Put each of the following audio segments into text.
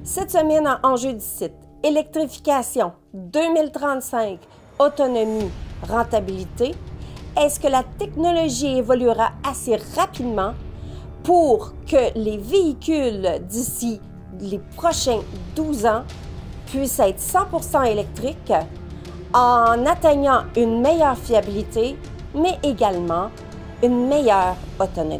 Cette semaine, en enjeu du site, électrification, 2035, autonomie, rentabilité. Est-ce que la technologie évoluera assez rapidement pour que les véhicules d'ici les prochains 12 ans puissent être 100% électriques en atteignant une meilleure fiabilité, mais également une meilleure autonomie?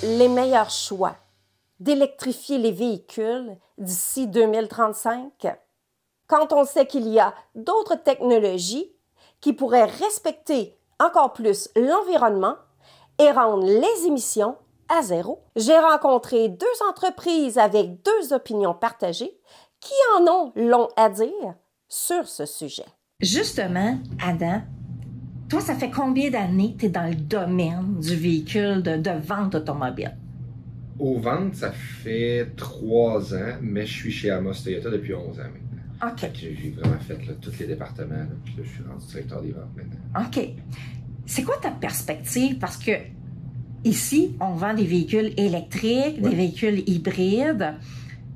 Les meilleurs choix d'électrifier les véhicules d'ici 2035, quand on sait qu'il y a d'autres technologies qui pourraient respecter encore plus l'environnement et rendre les émissions à zéro. J'ai rencontré deux entreprises avec deux opinions partagées qui en ont long à dire sur ce sujet. Justement, Adam, toi, ça fait combien d'années que tu es dans le domaine du véhicule de vente automobile? Aux ventes, ça fait 3 ans, mais je suis chez Amos Toyota depuis 11 ans maintenant. OK. J'ai vraiment fait là, tous les départements, là, puis là, je suis rendu directeur des ventes maintenant. OK. C'est quoi ta perspective? Parce que ici, on vend des véhicules électriques, des véhicules hybrides.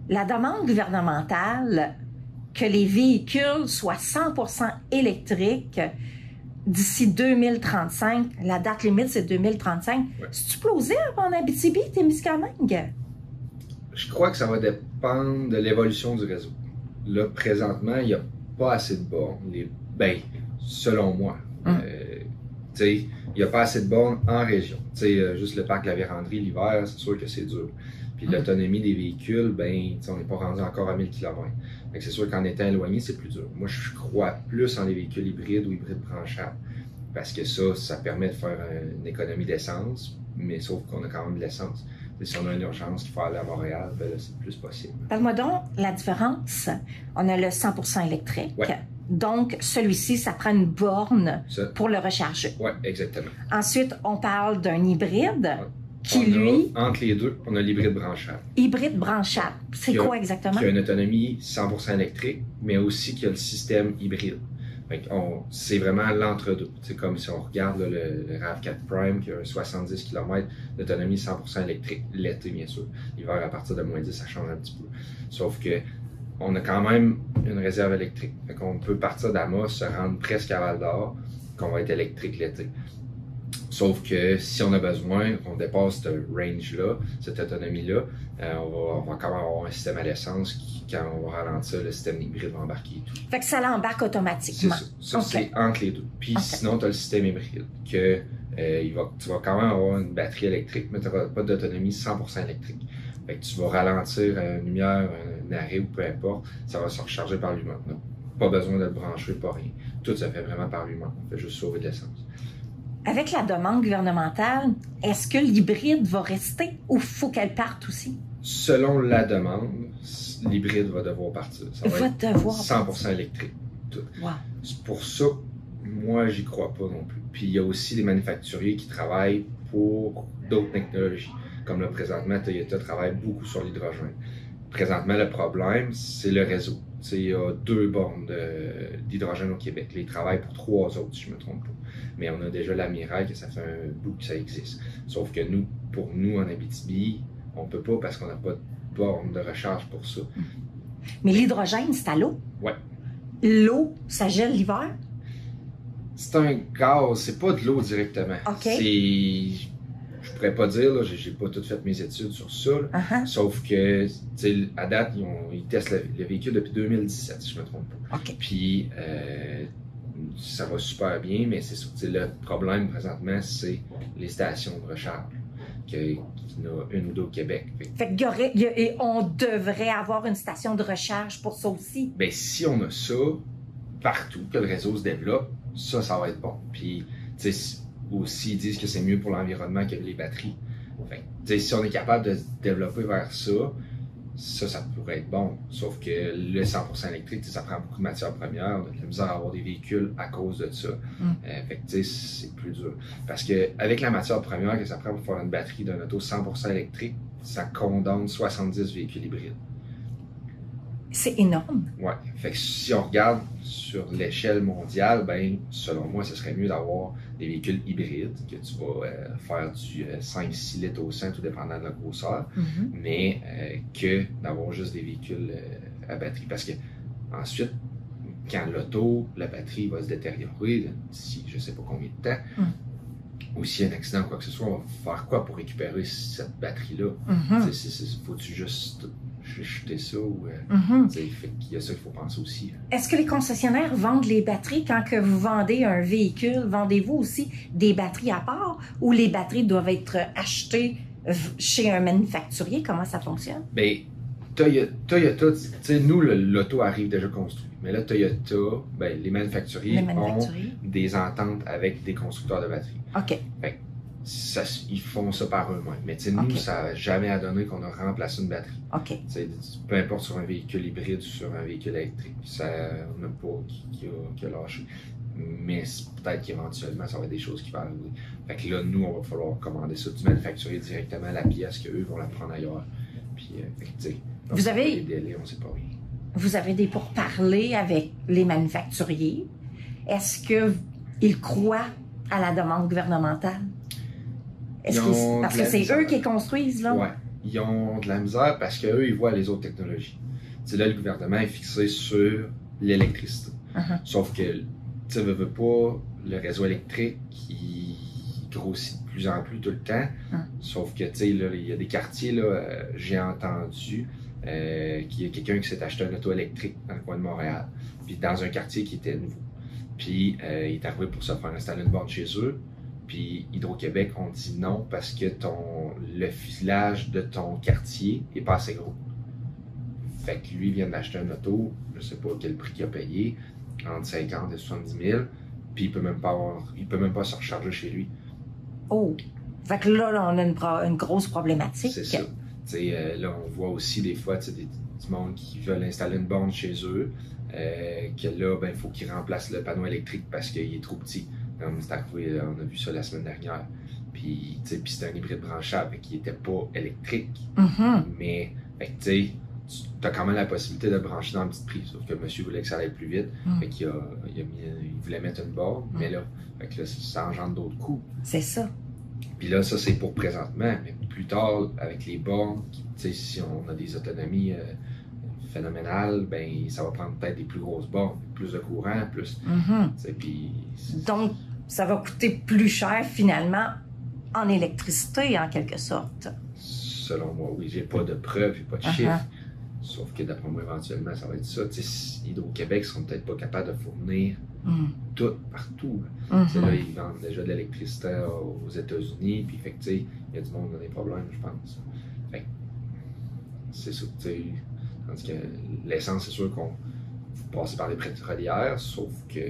La demande gouvernementale que les véhicules soient 100% électriques d'ici 2035, la date limite c'est 2035. C'est-tu plausible en Abitibi-Témiscamingue? Je crois que ça va dépendre de l'évolution du réseau. Là, présentement, il n'y a pas assez de bornes. Selon moi. Il n'y a pas assez de bornes en région. Juste le parc La Vérandrie, l'hiver, c'est sûr que c'est dur. Puis l'autonomie des véhicules, on n'est pas rendu encore à 1000 km. C'est sûr qu'en étant éloigné, c'est plus dur. Moi, je crois plus en les véhicules hybrides ou hybrides branchables. Parce que ça permet de faire une économie d'essence, mais sauf qu'on a quand même de l'essence. Si on a une urgence qu'il faut aller à Montréal, ben là, c'est plus possible. Parle-moi donc la différence. On a le 100% électrique. Ouais. Donc, celui-ci, ça prend une borne pour le recharger. Oui, exactement. Ensuite, on parle d'un hybride. Ouais. Entre les deux, on a l'hybride branchable. Hybride branchable. C'est quoi exactement? Qui a une autonomie 100% électrique, mais aussi qui a le système hybride. C'est vraiment l'entre-deux. C'est comme si on regarde là, le RAV4 Prime qui a 70 km d'autonomie 100% électrique, l'été bien sûr. L'hiver, à partir de -10, ça change un petit peu. Sauf que on a quand même une réserve électrique. On peut partir d'Amos, se rendre presque à Val-d'Or, qu'on va être électrique l'été. Sauf que si on a besoin, qu'on dépasse ce range-là, cette autonomie-là, on va quand même avoir un système à l'essence quand on va ralentir, le système hybride va embarquer et tout. Fait que ça l'embarque automatiquement. C'est ça. C'est entre les deux. Puis sinon, tu as le système hybride, que tu vas quand même avoir une batterie électrique, mais tu n'auras pas d'autonomie 100% électrique. Fait que tu vas ralentir une lumière, un arrêt ou peu importe, ça va se recharger par lui-même. Pas besoin de le brancher, pas rien. Tout se fait vraiment par lui-même. On fait juste sauver de l'essence. Avec la demande gouvernementale, est-ce que l'hybride va rester ou faut qu'elle parte aussi? Selon la demande, l'hybride va devoir partir. Ça va être 100% électrique. Wow. C'est pour ça que moi, j'y crois pas non plus. Puis il y a aussi des manufacturiers qui travaillent pour d'autres technologies. Comme là, présentement, Toyota travaille beaucoup sur l'hydrogène. Présentement, le problème, c'est le réseau. Il y a 2 bornes d'hydrogène au Québec. Là, ils travaillent pour 3 autres, si je ne me trompe pas. Mais on a déjà l'Amiral, que ça fait un bout que ça existe. Sauf que pour nous, en Abitibi, on ne peut pas parce qu'on n'a pas de borne de recharge pour ça. Mais l'hydrogène, c'est à l'eau? Oui. L'eau, ça gèle l'hiver? C'est un gaz, c'est pas de l'eau directement. OK. Je pourrais pas dire, là, j'ai pas tout fait mes études sur ça. Sauf que, à date, ils testent le véhicule depuis 2017, si je me trompe pas. OK. Puis, ça va super bien, mais c'est sûr, le problème présentement, c'est les stations de recharge. Qu'il y en a une ou deux au Québec. Fait on devrait avoir une station de recharge pour ça aussi. Ben, si on a ça partout, que le réseau se développe, ça va être bon. Puis, aussi, ils disent que c'est mieux pour l'environnement que les batteries. Si on est capable de se développer vers ça, ça pourrait être bon. Sauf que le 100% électrique, ça prend beaucoup de matières premières. On a de la misère à avoir des véhicules à cause de ça. Fait que, tu sais, c'est plus dur. Parce que avec la matière première que ça prend pour faire une batterie d'un auto 100% électrique, ça condense 70 véhicules hybrides. C'est énorme. Ouais. Fait que si on regarde sur l'échelle mondiale, ben, selon moi, ce serait mieux d'avoir des véhicules hybrides, que tu vas faire du 5-6 litres au 100, tout dépendant de la grosseur, mais que d'avoir juste des véhicules à batterie. Parce que ensuite, quand l'auto, la batterie va se détériorer d'ici je sais pas combien de temps, ou s'il y a un accident ou quoi que ce soit, on va faire quoi pour récupérer cette batterie-là? Faut-tu juste jeter ça ou fait qu'il y a ça qu'il faut penser aussi. Est-ce que les concessionnaires vendent les batteries quand que vous vendez un véhicule? Vendez-vous aussi des batteries à part ou les batteries doivent être achetées chez un manufacturier? Comment ça fonctionne? Bien, Toyota, tu sais, nous, l'auto arrive déjà construit. Mais là, Toyota, ben, les manufacturiers ont des ententes avec des constructeurs de batteries. OK. Fait ils font ça par eux-mêmes. Mais nous, ça n'a jamais donné qu'on a remplacé une batterie. OK. Peu importe sur un véhicule hybride ou sur un véhicule électrique, ça n'a pas qui a lâché. Mais peut-être qu'éventuellement, ça va être des choses qui vont arriver. Fait que là, nous, on va falloir commander ça du manufacturier directement, la pièce qu'eux vont la prendre ailleurs. Puis, vous avez... les délais, on ne sait pas rien. Vous avez des pourparlers avec les manufacturiers. Est-ce qu'ils croient à la demande gouvernementale? Parce que c'est eux qui construisent, là? Oui, ils ont de la misère parce qu'eux, ils voient les autres technologies. T'sais, là, le gouvernement est fixé sur l'électricité. Sauf que, tu sais, veut pas, le réseau électrique qui grossit de plus en plus tout le temps. Sauf que, tu sais, là, il y a des quartiers, là, j'ai entendu qu'il y a quelqu'un qui s'est acheté un auto électrique dans le coin de Montréal. Puis dans un quartier qui était nouveau. Puis il est arrivé pour se faire installer une borne chez eux. Puis Hydro-Québec ont dit non parce que le filage de ton quartier est pas assez gros. Fait que lui vient d'acheter un auto, je sais pas quel prix qu'il a payé, entre 50 et 70 000, puis il peut même pas se recharger chez lui. Oh! Fait que là on a une grosse problématique. C'est ça. Là, on voit aussi des fois du monde qui veulent installer une borne chez eux, que là, ben, il faut qu'ils remplacent le panneau électrique parce qu'il est trop petit. Comme c'est arrivé, on a vu ça la semaine dernière. Puis c'était un hybride branchable qui n'était pas électrique. Mais, tu as quand même la possibilité de brancher dans une petite prise. Sauf que le monsieur voulait que ça aille plus vite. Fait qu'il il voulait mettre une borne. Mais là, ça engendre d'autres coûts. C'est ça. Puis là, ça, c'est pour présentement. Mais plus tard, avec les bornes, si on a des autonomies phénoménales, ben ça va prendre peut-être des plus grosses bornes, plus de courant, plus... Donc, ça va coûter plus cher, finalement, en électricité, en quelque sorte. Selon moi, oui. J'ai pas de preuves, j'ai pas de chiffres. Sauf que, d'après moi, éventuellement, ça va être ça. Hydro-Québec seront peut-être pas capables de fournir tout, partout. Là, ils vendent déjà de l'électricité aux États-Unis, puis fait que, il y a du monde qui a des problèmes, je pense. Fait que, c'est ça, tandis que l'essence, c'est sûr qu'on passe par les pétrolières, sauf que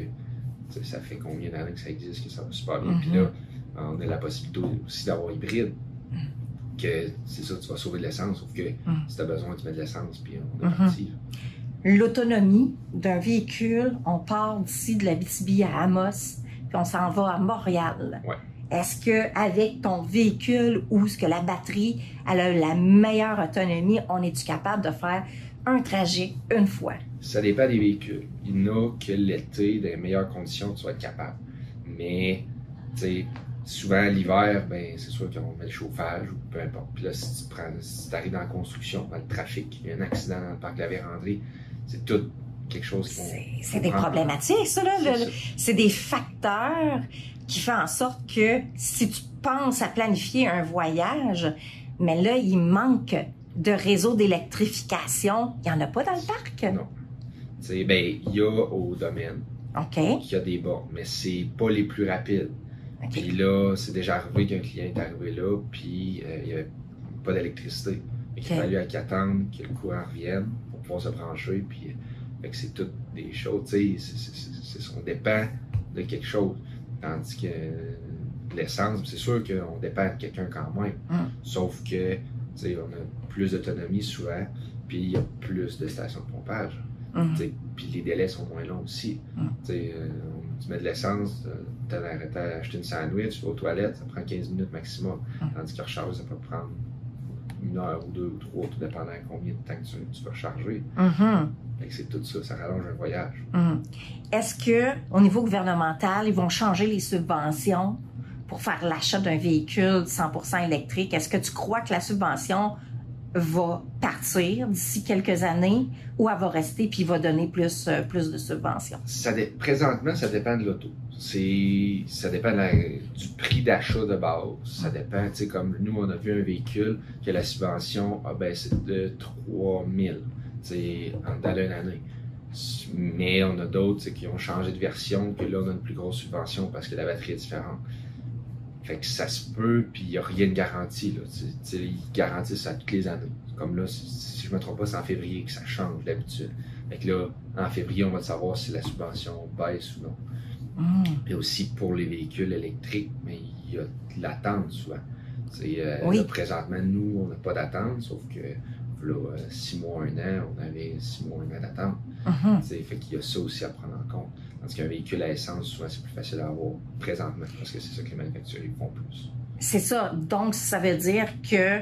ça fait combien d'années que ça existe, que ça va super bien. Puis là, on a la possibilité aussi d'avoir hybride, que c'est ça, tu vas sauver de l'essence, sauf que si tu as besoin, tu mets de l'essence, puis on est parti. L'autonomie d'un véhicule, on part d'ici de l'Abitibi à Amos, puis on s'en va à Montréal. Ouais. Est-ce qu'avec ton véhicule ou ce que la batterie elle a la meilleure autonomie, on est-tu capable de faire un trajet une fois? Ça dépend des véhicules. Il n'y en a que l'été, dans les meilleures conditions, tu vas être capable. Mais, tu sais, souvent l'hiver, ben c'est sûr qu'on met le chauffage ou peu importe. Puis là, si tu arrives dans la construction, dans le trafic, il y a un accident dans le parc de la Vérandrie, c'est tout quelque chose qui c'est des problématiques, ça, là. C'est des facteurs qui font en sorte que si tu penses à planifier un voyage, mais là, il manque de réseau d'électrification. Il n'y en a pas dans le parc? Non. Ben, il y a au domaine. OK. Il y a des bornes, mais c'est pas les plus rapides. Okay. Puis là, c'est déjà arrivé qu'un client est arrivé là, puis il n'y avait pas d'électricité. Il a fallu attendre que le courant revienne pour pouvoir se brancher. Puis c'est toutes des choses, tu sais, on dépend de quelque chose. Tandis que l'essence, c'est sûr qu'on dépend de quelqu'un quand même. Sauf que, tu sais, on a plus d'autonomie souvent. Puis il y a plus de stations de pompage. Puis les délais sont moins longs aussi. Tu mets de l'essence, tu as acheté une sandwich, tu vas aux toilettes, ça prend 15 minutes maximum. Tandis que recharger, ça peut prendre 1 heure ou 2 ou 3, tout dépendant combien de temps que tu vas recharger. C'est tout ça, ça rallonge un voyage. Est-ce qu'au niveau gouvernemental, ils vont changer les subventions pour faire l'achat d'un véhicule 100% électrique? Est-ce que tu crois que la subvention va partir d'ici quelques années ou elle va rester puis il va donner plus de subventions? Présentement, ça dépend de l'auto. Ça dépend du prix d'achat de base. Ça dépend, tu sais, comme nous, on a vu un véhicule que la subvention a baissé de 3 000 dans une année. Mais on a d'autres qui ont changé de version, que là, on a une plus grosse subvention parce que la batterie est différente. Fait que ça se peut, puis il n'y a rien de garanti. Là. Ils garantissent ça toutes les années. Comme là, si je ne me trompe pas, c'est en février que ça change d'habitude. Fait que là, en février, on va savoir si la subvention baisse ou non. Puis aussi pour les véhicules électriques, mais il y a de l'attente souvent. Là, présentement, nous, on n'a pas d'attente, sauf que là, 6 mois, 1 an, on avait 6 mois, 1 an d'attente. Fait qu'il y a ça aussi à prendre en compte. Tandis qu'un véhicule à essence, souvent, c'est plus facile à avoir présentement, parce que c'est ça que les manufacturiers font plus. C'est ça. Donc, ça veut dire que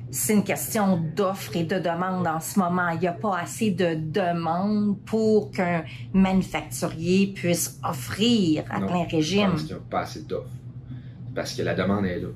c'est une question d'offre et de demande en ce moment. Il n'y a pas assez de demande pour qu'un manufacturier puisse offrir à plein régime. Je pense qu'il n'y a pas assez d'offres. Parce que la demande est là.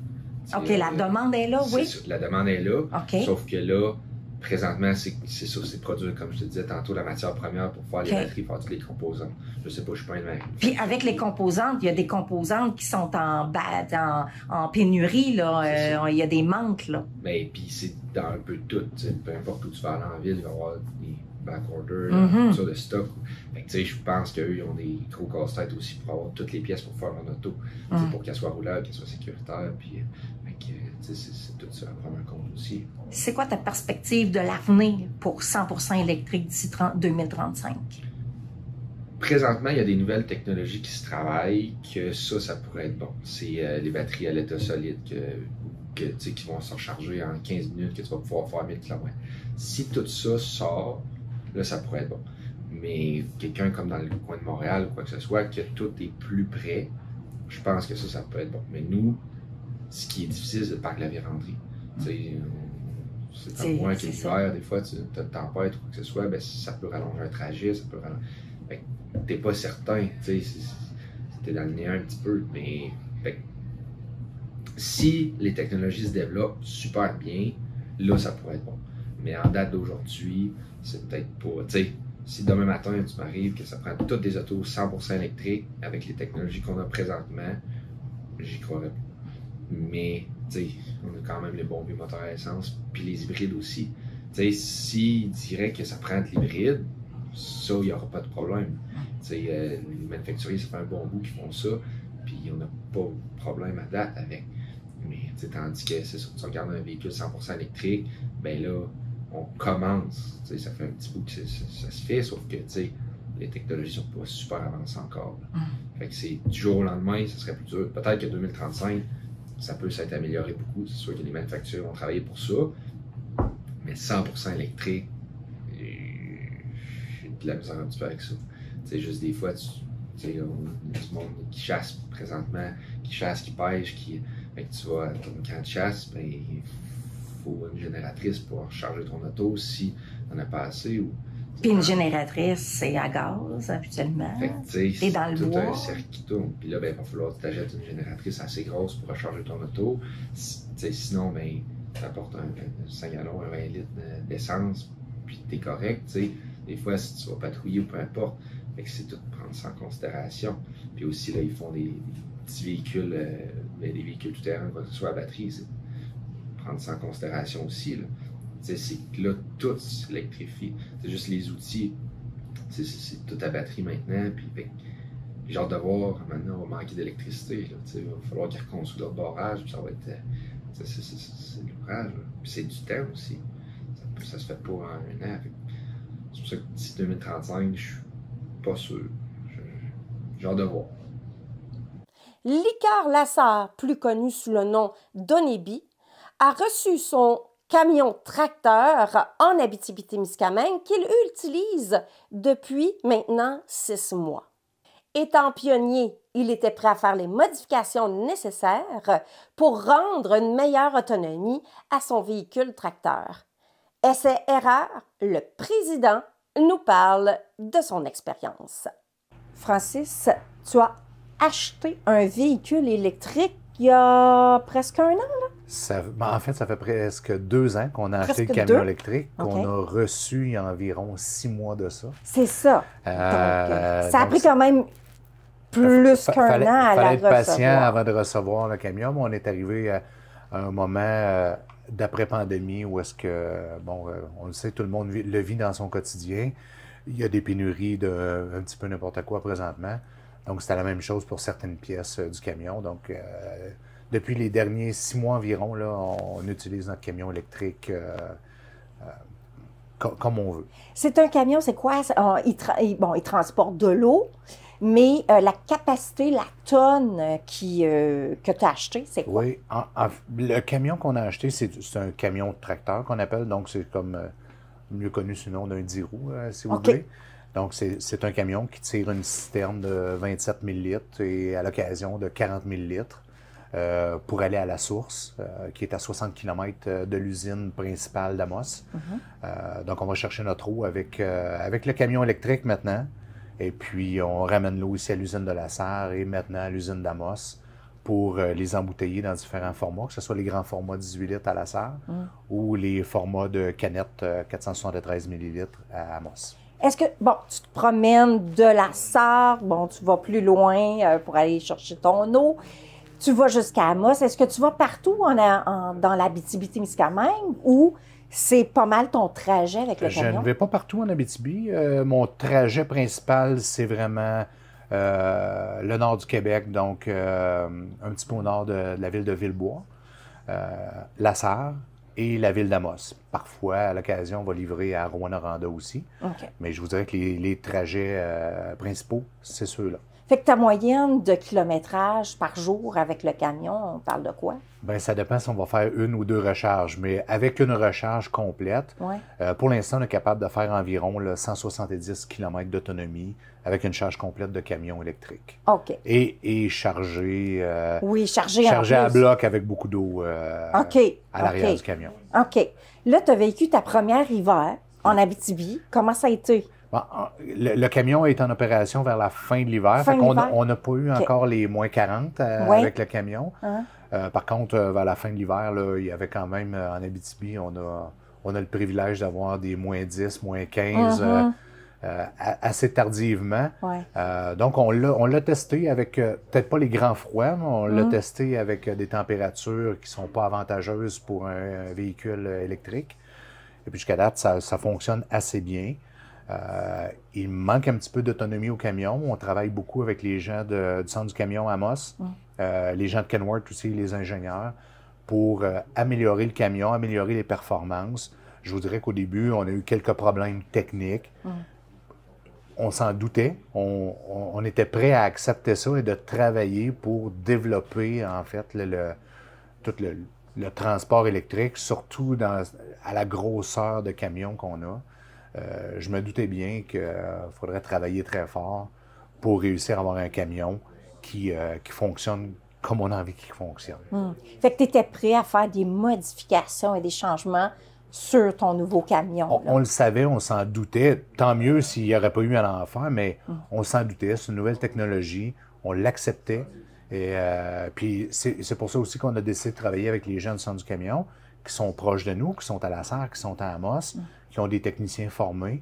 OK, la demande est là, oui. La demande est là, okay. Sauf que là, présentement, c'est ça, c'est produire, comme je te disais tantôt, la matière première pour faire les batteries, faire toutes les composantes. Je sais pas, je suis pas un Puis avec les composantes, il y a des composantes qui sont en pénurie, là. Il y a des manques, là. Mais puis c'est dans un peu tout, peu importe où tu vas aller en ville, il va y avoir des backorders, tout ça de stock. Fait que tu sais, je pense qu'eux, ils ont des gros casse-têtes aussi pour avoir toutes les pièces pour faire leur auto, pour qu'elle soit roulable, qu'elle soit sécuritaire, puis c'est tout ça à prendre en compte aussi. C'est quoi ta perspective de l'avenir pour 100% électrique d'ici 2035? Présentement, il y a des nouvelles technologies qui se travaillent, que ça pourrait être bon. C'est les batteries à l'état solide qui vont se recharger en 15 minutes, que tu vas pouvoir faire 1000 km. Si tout ça sort, là, ça pourrait être bon. Mais quelqu'un comme dans le coin de Montréal ou quoi que ce soit, que tout est plus près, je pense que ça peut être bon. Mais nous, ce qui est difficile, c'est le parc de la véranderie. C'est comme moi qui l'hiver, des fois, tu as une tempête ou quoi que ce soit, ben, ça peut rallonger un trajet, ça peut rallonger. T'es pas certain, tu sais, t'es dans le néant un petit peu, mais si les technologies se développent super bien, là, ça pourrait être bon. Mais en date d'aujourd'hui, c'est peut-être pas, tu sais, si demain matin, tu m'arrives que ça prend toutes des autos 100% électriques avec les technologies qu'on a présentement, j'y croirais pas. Mais, tu sais, on a quand même les bons vieux moteurs à essence, puis les hybrides aussi. Tu sais, s'ils diraient que ça prend de l'hybride, ça, il n'y aura pas de problème. Tu sais, les manufacturiers, ça fait un bon bout qu'ils font ça, puis on n'a pas de problème à date avec. Mais, tu sais, tandis que c'est ça, tu regardes un véhicule 100% électrique, ben là, on commence. Tu sais, ça fait un petit bout que ça se fait, sauf que, tu sais, les technologies sont pas super avancées encore. Fait que c'est du jour au lendemain, ça serait plus dur. Peut-être que 2035, ça peut s'être amélioré beaucoup. C'est sûr que les manufacturiers vont travailler pour ça. Mais 100% électrique, j'ai de la misère un petit peu avec ça. C'est juste des fois, on a du monde qui chasse présentement, qui pêche, fait que tu vois, ton camp de chasse, ben, il faut une génératrice pour recharger ton auto si t'en as pas assez. Puis une génératrice, c'est à gaz, habituellement. C'est dans le tout bois. un circuit qui tourne. Puis là, ben, il va falloir que tu achètes une génératrice assez grosse pour recharger ton auto. Sinon, ben, tu apportes un 5 gallons, un 20 litres d'essence, puis t'es correct. T'sais. Des fois, si tu vas patrouiller ou peu importe, c'est tout prendre ça en considération. Puis aussi, là, ils font des petits véhicules, des véhicules tout-terrain, quoi que ce soit à batterie, c'est prendre ça en considération aussi. Là. C'est que là, tout s'électrifie. C'est juste les outils. C'est tout à batterie maintenant. Puis, j'ai hâte de voir, maintenant, on va manquer d'électricité. Il va falloir qu'ils reconstruisent leur barrage. Puis ça va être. C'est de l'ouvrage. Puis c'est du temps aussi. Ça se fait pas en 1 an. C'est pour ça que d'ici 2035, je suis pas sûr. J'ai hâte de voir. L'Icare Lassard, plus connu sous le nom d'Onebi, a reçu son camion-tracteur en Abitibi-Témiscamingue qu'il utilise depuis maintenant 6 mois. Étant pionnier, il était prêt à faire les modifications nécessaires pour rendre une meilleure autonomie à son véhicule tracteur. Essai-erreur, le président nous parle de son expérience. Francis, tu as acheté un véhicule électrique il y a presque 1 an, là? En fait, ça fait presque 2 ans qu'on a acheté le camion électrique, qu'on a reçu il y a environ 6 mois de ça. C'est ça. Donc, ça a pris quand même plus qu'un an à la recevoir. Il fallait être patient avant de recevoir le camion, mais on est arrivé à un moment d'après-pandémie où est-ce que, bon, on le sait, tout le monde le vit dans son quotidien. Il y a des pénuries de un petit peu n'importe quoi présentement. Donc, c'était la même chose pour certaines pièces du camion. Donc, depuis les derniers 6 mois environ, là, on utilise notre camion électrique comme on veut. C'est un camion, c'est quoi? Il transporte de l'eau, mais la capacité, la tonne que tu as acheté, c'est quoi? Oui, le camion qu'on a acheté, c'est un camion tracteur qu'on appelle. Donc, c'est comme mieux connu sous le nom d'un 10 roues, si vous voulez. Donc, c'est un camion qui tire une citerne de 27 000 litres et à l'occasion de 40 000 litres pour aller à la source, qui est à 60 km de l'usine principale d'Amos. Donc, on va chercher notre eau avec le camion électrique maintenant. Et puis, on ramène l'eau ici à l'usine de La Sarre et maintenant à l'usine d'Amos pour les embouteiller dans différents formats, que ce soit les grands formats 18 litres à La Sarre ou les formats de canettes 473 ml à Amos. Est-ce que, tu te promènes de La Sarre, tu vas plus loin pour aller chercher ton eau, tu vas jusqu'à Amos. Est-ce que tu vas partout dans l'Abitibi-Témiscamingue ou c'est pas mal ton trajet avec le camion? Je ne vais pas partout en Abitibi. Mon trajet principal, c'est vraiment le nord du Québec, donc un petit peu au nord de la ville de Villebois, La Sarre, et la ville d'Amos. Parfois, à l'occasion, on va livrer à Rouyn-Noranda aussi. Mais je vous dirais que les trajets principaux, c'est ceux-là. Fait que ta moyenne de kilométrage par jour avec le camion, on parle de quoi? Bien, ça dépend si on va faire 1 ou 2 recharges. Mais avec une recharge complète, pour l'instant, on est capable de faire environ 170 km d'autonomie avec une charge complète de camion électrique. OK. Et chargé, chargé à bloc avec beaucoup d'eau à l'arrière du camion. OK. Là, tu as vécu ta première hiver en Abitibi. Comment ça a été? Bon, le camion est en opération vers la fin de l'hiver. On n'a pas eu encore les moins 40 avec le camion. Par contre, vers la fin de l'hiver, il y avait quand même, en Abitibi, on a le privilège d'avoir des moins 10, moins 15 assez tardivement. Donc, on l'a testé avec, peut-être pas les grands froids, mais on l'a testé avec des températures qui ne sont pas avantageuses pour un véhicule électrique. Et puis, jusqu'à date, ça fonctionne assez bien. Il manque un petit peu d'autonomie au camion. On travaille beaucoup avec les gens du centre du camion Amos, les gens de Kenworth aussi, les ingénieurs, pour améliorer le camion, améliorer les performances. Je vous dirais qu'au début, on a eu quelques problèmes techniques. On s'en doutait. On était prêt à accepter ça et de travailler pour développer, en fait, tout le transport électrique, surtout à la grosseur de camion qu'on a. Je me doutais bien qu'il faudrait travailler très fort pour réussir à avoir un camion qui fonctionne comme on a envie qu'il fonctionne. Fait que tu étais prêt à faire des modifications et des changements sur ton nouveau camion. On le savait, on s'en doutait. Tant mieux s'il n'y aurait pas eu un enfant, mais on s'en doutait. C'est une nouvelle technologie. On l'acceptait. Et puis c'est pour ça aussi qu'on a décidé de travailler avec les gens du centre du camion qui sont proches de nous, qui sont à La Sarre, qui sont à Amos, qui ont des techniciens formés.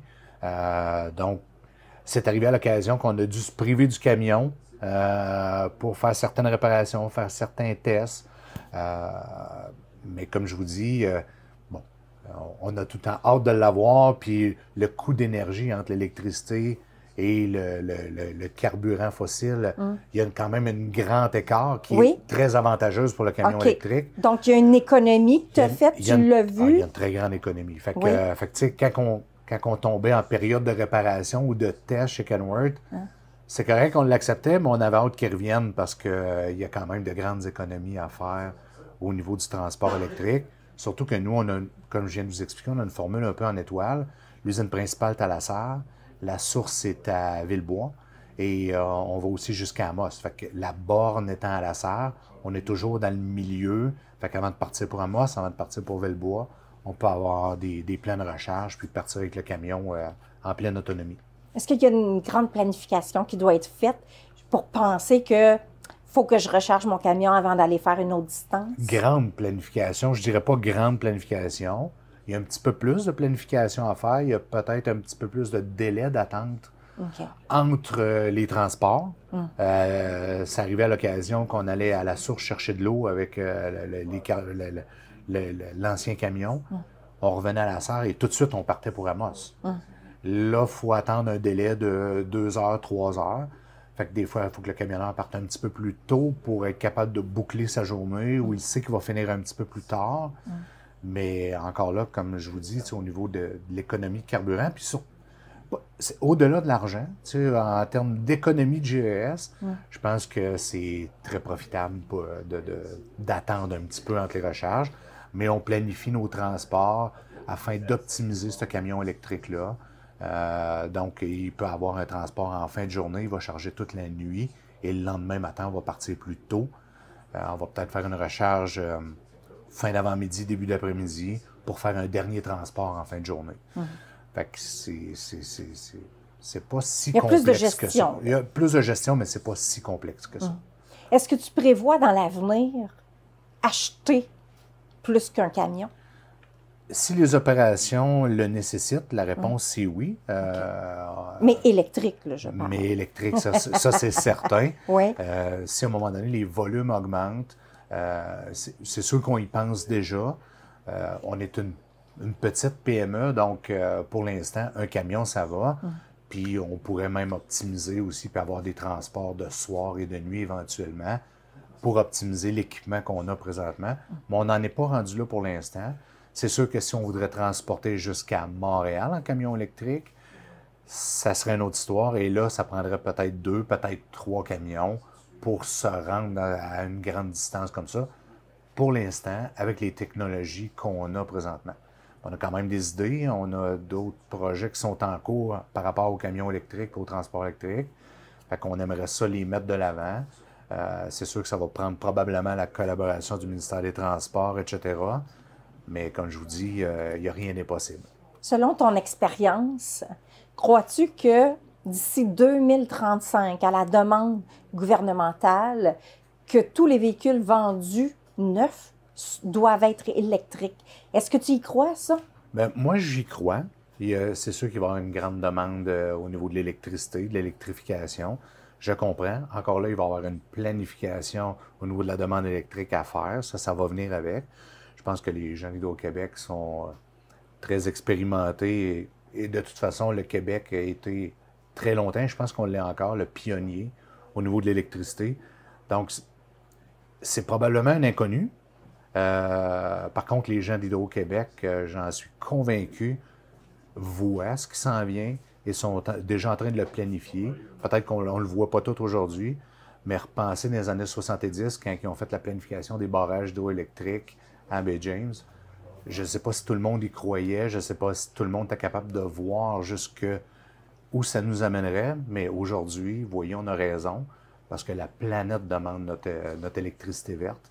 Donc, c'est arrivé à l'occasion qu'on a dû se priver du camion pour faire certaines réparations, faire certains tests. Mais comme je vous dis, on a tout le temps hâte de l'avoir, puis le coût d'énergie entre l'électricité et le carburant fossile, il y a quand même un grand écart qui est très avantageuse pour le camion électrique. Donc, il y a une économie que tu as faite, tu l'as vu? Il y a une très grande économie. Fait que tu sais, quand on tombait en période de réparation ou de test chez Kenworth, c'est correct qu'on l'acceptait, mais on avait hâte qu'il revienne parce qu'il y a quand même de grandes économies à faire au niveau du transport électrique. Surtout que nous, comme je viens de vous expliquer, on a une formule un peu en étoile. L'usine principale est à La Sarre, la source est à Villebois et on va aussi jusqu'à Amos. Fait que la borne étant à La Sarre, on est toujours dans le milieu. Fait qu'avant de partir pour Amos, avant de partir pour Villebois, on peut avoir des plans de recharge puis partir avec le camion en pleine autonomie. Est-ce qu'il y a une grande planification qui doit être faite pour penser que faut que je recharge mon camion avant d'aller faire une autre distance? Grande planification, je dirais pas grande planification. Il y a un petit peu plus de planification à faire. Il y a peut-être un petit peu plus de délai d'attente entre les transports. Ça arrivait à l'occasion qu'on allait à la source chercher de l'eau avec l'ancien camion. On revenait à La Sarre et tout de suite, on partait pour Amos. Là, il faut attendre un délai de 2 heures, 3 heures. Fait que des fois, il faut que le camionneur parte un petit peu plus tôt pour être capable de boucler sa journée ou il sait qu'il va finir un petit peu plus tard. Mais encore là, comme je vous dis, au niveau de l'économie de carburant, puis au-delà de l'argent, en termes d'économie de GES, je pense que c'est très profitable d'attendre un petit peu entre les recharges, mais on planifie nos transports afin d'optimiser ce camion électrique-là. Donc, il peut avoir un transport en fin de journée, il va charger toute la nuit et le lendemain matin, on va partir plus tôt. On va peut-être faire une recharge fin d'avant-midi, début d'après-midi pour faire un dernier transport en fin de journée. Fait que c'est pas si complexe que ça. Il y a plus de gestion, mais c'est pas si complexe que ça. Est-ce que tu prévois dans l'avenir acheter plus qu'un camion? Si les opérations le nécessitent, la réponse c'est oui. Mais électrique, là, je parle. Mais électrique, ça c'est certain. Oui. Si à un moment donné, les volumes augmentent, c'est sûr qu'on y pense déjà. On est une petite PME, donc pour l'instant, un camion, ça va. Puis on pourrait même optimiser aussi, puis avoir des transports de soir et de nuit éventuellement pour optimiser l'équipement qu'on a présentement. Mais on n'en est pas rendu là pour l'instant. C'est sûr que si on voudrait transporter jusqu'à Montréal en camion électrique, ça serait une autre histoire. Et là, ça prendrait peut-être 2, peut-être 3 camions pour se rendre à une grande distance comme ça. Pour l'instant, avec les technologies qu'on a présentement. On a quand même des idées. On a d'autres projets qui sont en cours par rapport aux camions électriques, au transport électrique. Fait qu'on aimerait ça les mettre de l'avant. C'est sûr que ça va prendre probablement la collaboration du ministère des Transports, etc. Mais comme je vous dis, il n'y a rien d'impossible. Selon ton expérience, crois-tu que d'ici 2035, à la demande gouvernementale, que tous les véhicules vendus neufs doivent être électriques? Est-ce que tu y crois, ça? Bien, moi, j'y crois. C'est sûr qu'il va y avoir une grande demande au niveau de l'électricité, de l'électrification. Je comprends. Encore là, il va y avoir une planification au niveau de la demande électrique à faire. Ça va venir avec. Je pense que les gens d'Hydro-Québec sont très expérimentés et de toute façon, le Québec a été très longtemps, je pense qu'on l'est encore, le pionnier au niveau de l'électricité. Donc, c'est probablement un inconnu. Par contre, les gens d'Hydro-Québec, j'en suis convaincu, voient ce qui s'en vient et sont déjà en train de le planifier. Peut-être qu'on ne le voit pas tout aujourd'hui, mais repensez dans les années 70, quand ils ont fait la planification des barrages hydroélectriques à Baie-James. Je ne sais pas si tout le monde y croyait, je ne sais pas si tout le monde était capable de voir jusque où ça nous amènerait, mais aujourd'hui, voyons, on a raison, parce que la planète demande notre électricité verte.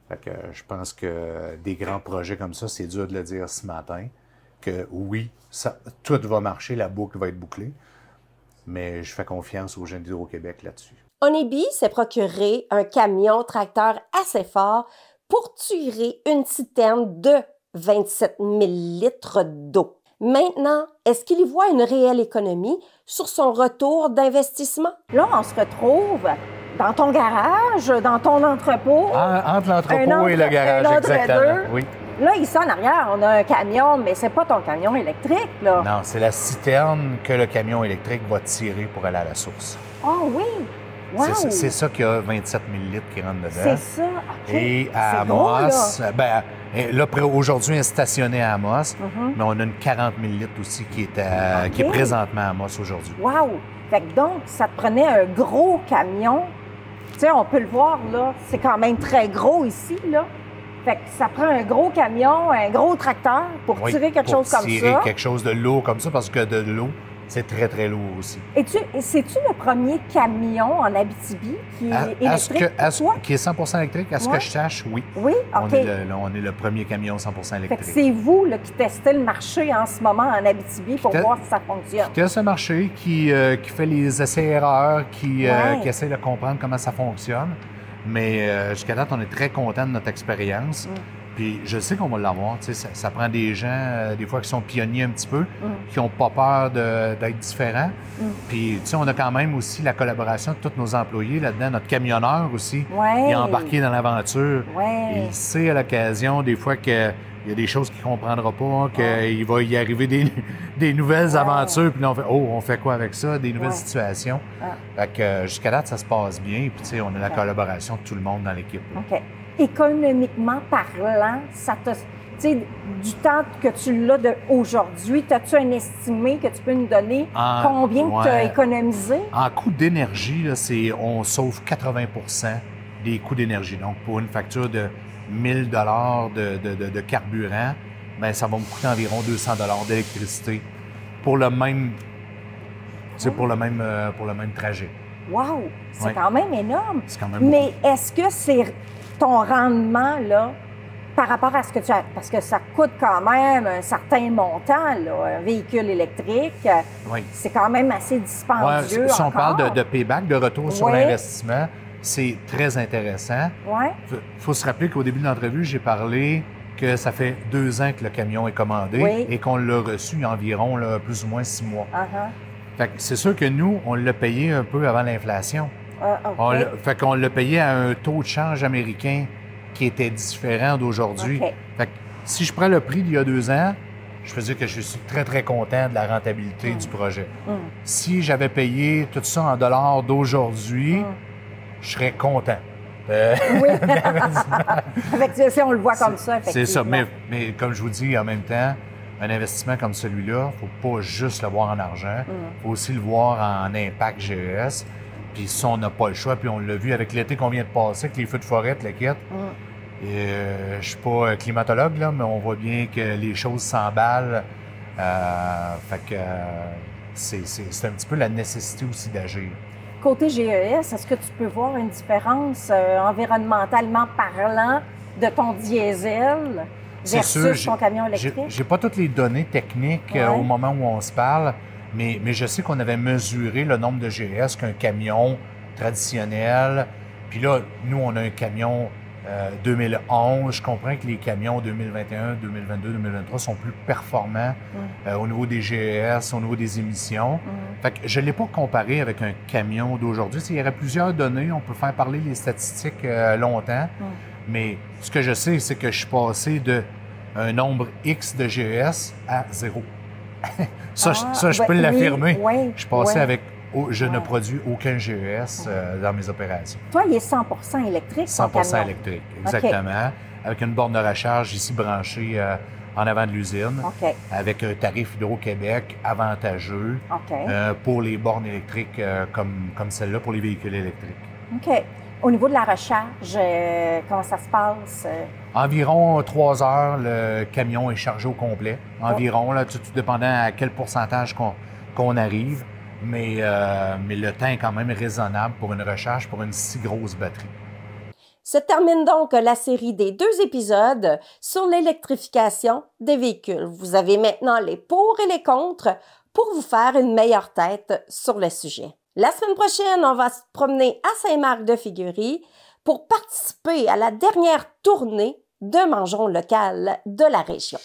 Fait que je pense que des grands projets comme ça, c'est dur de le dire ce matin, que oui, tout va marcher, la boucle va être bouclée, mais je fais confiance aux gens d'Hydro-Québec là-dessus. Honeybee s'est procuré un camion tracteur assez fort pour tirer une citerne de 27 000 litres d'eau. Maintenant, est-ce qu'il y voit une réelle économie sur son retour d'investissement? Là, on se retrouve dans ton garage, dans ton entrepôt. Entre l'entrepôt et le garage, exactement. Oui. Là, ici en arrière, on a un camion, mais c'est pas ton camion électrique, là. Non, c'est la citerne que le camion électrique va tirer pour aller à la source. Oh oui! Wow. C'est ça qu'il y a 27 000 litres qui rentrent dedans. C'est ça, OK. Et à Amos, là, aujourd'hui, elle est stationnée à Amos, mais on a une 40 000 litres aussi qui est présentement à Amos aujourd'hui. Wow! Fait que donc, ça te prenait un gros camion. Tu sais, on peut le voir, là, c'est quand même très gros ici, là. Fait que ça prend un gros camion, un gros tracteur pour tirer quelque chose comme ça. Pour tirer quelque chose de lourd comme ça, parce que de l'eau, c'est très, très lourd aussi. Et c'est-tu le premier camion en Abitibi qui est électrique? Qui est 100% électrique, à ce que je sache, oui. Oui, OK. On est le premier camion 100% électrique. Fait que c'est vous là, qui testez le marché en ce moment en Abitibi pour voir si ça fonctionne. Qui teste le marché, qui fait les essais-erreurs, qui essaie de comprendre comment ça fonctionne. Mais jusqu'à date, on est très content de notre expérience. Puis je sais qu'on va l'avoir. Ça prend des gens, des fois, qui sont pionniers un petit peu, qui n'ont pas peur d'être différents. Puis, tu sais, on a quand même aussi la collaboration de tous nos employés là-dedans. Notre camionneur aussi, il est embarqué dans l'aventure. Il sait à l'occasion, des fois, qu'il y a des choses qu'il ne comprendra pas, qu'il va y arriver des nouvelles aventures. Puis là, on fait « Oh, on fait quoi avec ça? » Des nouvelles situations. Fait que jusqu'à date, ça se passe bien. Puis, tu sais, on a la collaboration de tout le monde dans l'équipe. OK. Économiquement parlant, ça te... Tu sais, du temps que tu l'as aujourd'hui, as-tu un estimé que tu peux nous donner combien tu as économisé? En coût d'énergie, on sauve 80 % des coûts d'énergie. Donc, pour une facture de 1 000 $ de carburant, bien, ça va me coûter environ 200 $ d'électricité pour le même, pour le même trajet. Wow! C'est quand même énorme. C'est quand même Mais est-ce que c'est ton rendement, là, par rapport à ce que tu as... Parce que ça coûte quand même un certain montant, là, un véhicule électrique. C'est quand même assez dispendieux. Si on parle de payback, de retour sur l'investissement, c'est très intéressant. Il faut se rappeler qu'au début de l'entrevue, j'ai parlé que ça fait 2 ans que le camion est commandé et qu'on l'a reçu il y a environ plus ou moins 6 mois. Fait que c'est sûr que nous, on l'a payé un peu avant l'inflation. Fait qu'on l'a payé à un taux de change américain qui était différent d'aujourd'hui. Fait que si je prends le prix d'il y a 2 ans, je peux dire que je suis très, très content de la rentabilité du projet. Si j'avais payé tout ça en dollars d'aujourd'hui, je serais content. Oui, si on le voit comme ça, effectivement. C'est ça, mais comme je vous dis, en même temps, un investissement comme celui-là, il ne faut pas juste le voir en argent, il faut aussi le voir en impact GES. Puis ça, on n'a pas le choix. Puis on l'a vu avec l'été qu'on vient de passer, avec les feux de forêt, le kit. Je ne suis pas climatologue, là, mais on voit bien que les choses s'emballent. Fait que c'est un petit peu la nécessité aussi d'agir. Côté GES, est-ce que tu peux voir une différence environnementalement parlant de ton diesel versus ton camion électrique? J'ai pas toutes les données techniques au moment où on se parle. Mais je sais qu'on avait mesuré le nombre de GES qu'un camion traditionnel. Puis là, nous, on a un camion 2011. Je comprends que les camions 2021, 2022, 2023 sont plus performants au niveau des GES, au niveau des émissions. Fait que je ne l'ai pas comparé avec un camion d'aujourd'hui. Il y aurait plusieurs données. On peut faire parler les statistiques longtemps. Mais ce que je sais, c'est que je suis passé d'un nombre X de GES à 0. Je peux l'affirmer. Je suis passé avec... Je ne produis aucun GES dans mes opérations. Toi, il est 100 % électrique, 100 % électrique, exactement. Avec une borne de recharge ici branchée en avant de l'usine. Avec un tarif Hydro-Québec avantageux pour les bornes électriques comme celle-là, pour les véhicules électriques. OK. Au niveau de la recharge, comment ça se passe? Environ 3 heures, le camion est chargé au complet. Environ, là, tout dépendant à quel pourcentage qu'on arrive. Mais le temps est quand même raisonnable pour une recharge, pour une si grosse batterie. Se termine donc la série des 2 épisodes sur l'électrification des véhicules. Vous avez maintenant les pour et les contre pour vous faire une meilleure tête sur le sujet. La semaine prochaine, on va se promener à Saint-Marc-de-Figuerie pour participer à la dernière tournée de Mangeons local de la région.